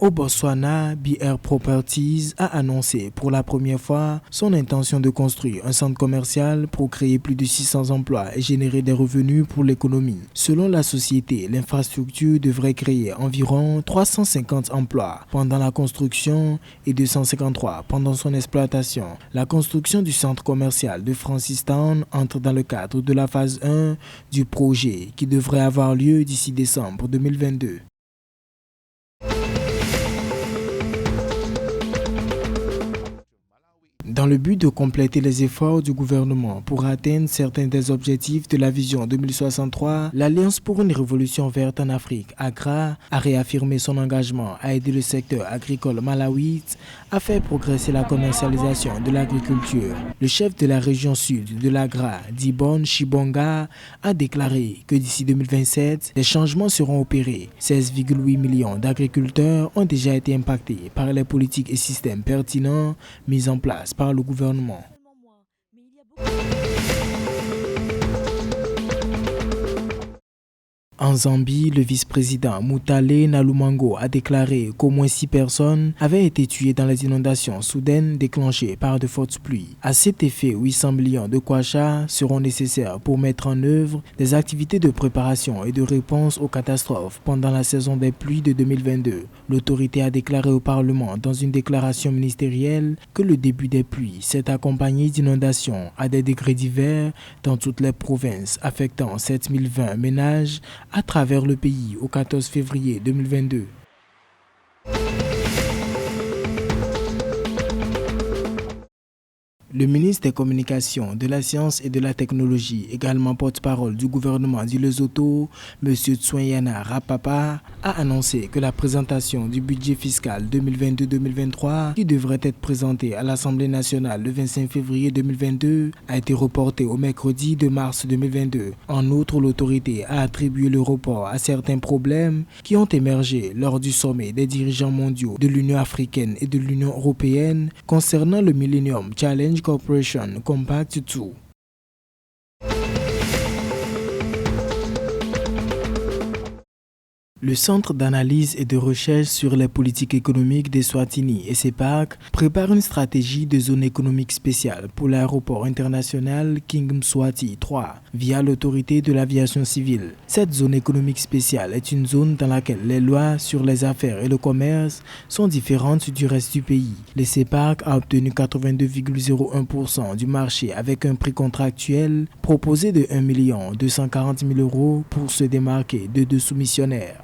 Au Botswana, BR Properties a annoncé pour la première fois son intention de construire un centre commercial pour créer plus de 600 emplois et générer des revenus pour l'économie. Selon la société, l'infrastructure devrait créer environ 350 emplois pendant la construction et 253 pendant son exploitation. La construction du centre commercial de Francistown entre dans le cadre de la phase 1 du projet qui devrait avoir lieu d'ici décembre 2022. Dans le but de compléter les efforts du gouvernement pour atteindre certains des objectifs de la vision 2063, l'Alliance pour une révolution verte en Afrique, AGRA, a réaffirmé son engagement à aider le secteur agricole malawite à faire progresser la commercialisation de l'agriculture. Le chef de la région sud de l'AGRA, Dibon Chibonga, a déclaré que d'ici 2027, des changements seront opérés. 16,8 millions d'agriculteurs ont déjà été impactés par les politiques et systèmes pertinents mis en place par le gouvernement. En Zambie, le vice-président Mutale Nalumango a déclaré qu'au moins 6 personnes avaient été tuées dans les inondations soudaines déclenchées par de fortes pluies. À cet effet, 800 millions de kwacha seront nécessaires pour mettre en œuvre des activités de préparation et de réponse aux catastrophes pendant la saison des pluies de 2022. L'autorité a déclaré au Parlement dans une déclaration ministérielle que le début des pluies s'est accompagné d'inondations à des degrés divers dans toutes les provinces, affectant 7020 ménages à travers le pays au 14 février 2022. Le ministre des Communications, de la Science et de la Technologie, également porte-parole du gouvernement du Lesotho, M. Tsueyana Rapapa, a annoncé que la présentation du budget fiscal 2022-2023, qui devrait être présenté à l'Assemblée nationale le 25 février 2022, a été reportée au mercredi 2 mars 2022. En outre, l'autorité a attribué le report à certains problèmes qui ont émergé lors du sommet des dirigeants mondiaux de l'Union africaine et de l'Union européenne concernant le Millennium Challenge Corporation Compact 2. Le Centre d'analyse et de recherche sur les politiques économiques d'Eswatini et CEPAC prépare une stratégie de zone économique spéciale pour l'aéroport international King Mswati 3 via l'autorité de l'aviation civile. Cette zone économique spéciale est une zone dans laquelle les lois sur les affaires et le commerce sont différentes du reste du pays. Le CEPAC a obtenu 82,01% du marché avec un prix contractuel proposé de 1 240 000 € pour se démarquer de deux soumissionnaires.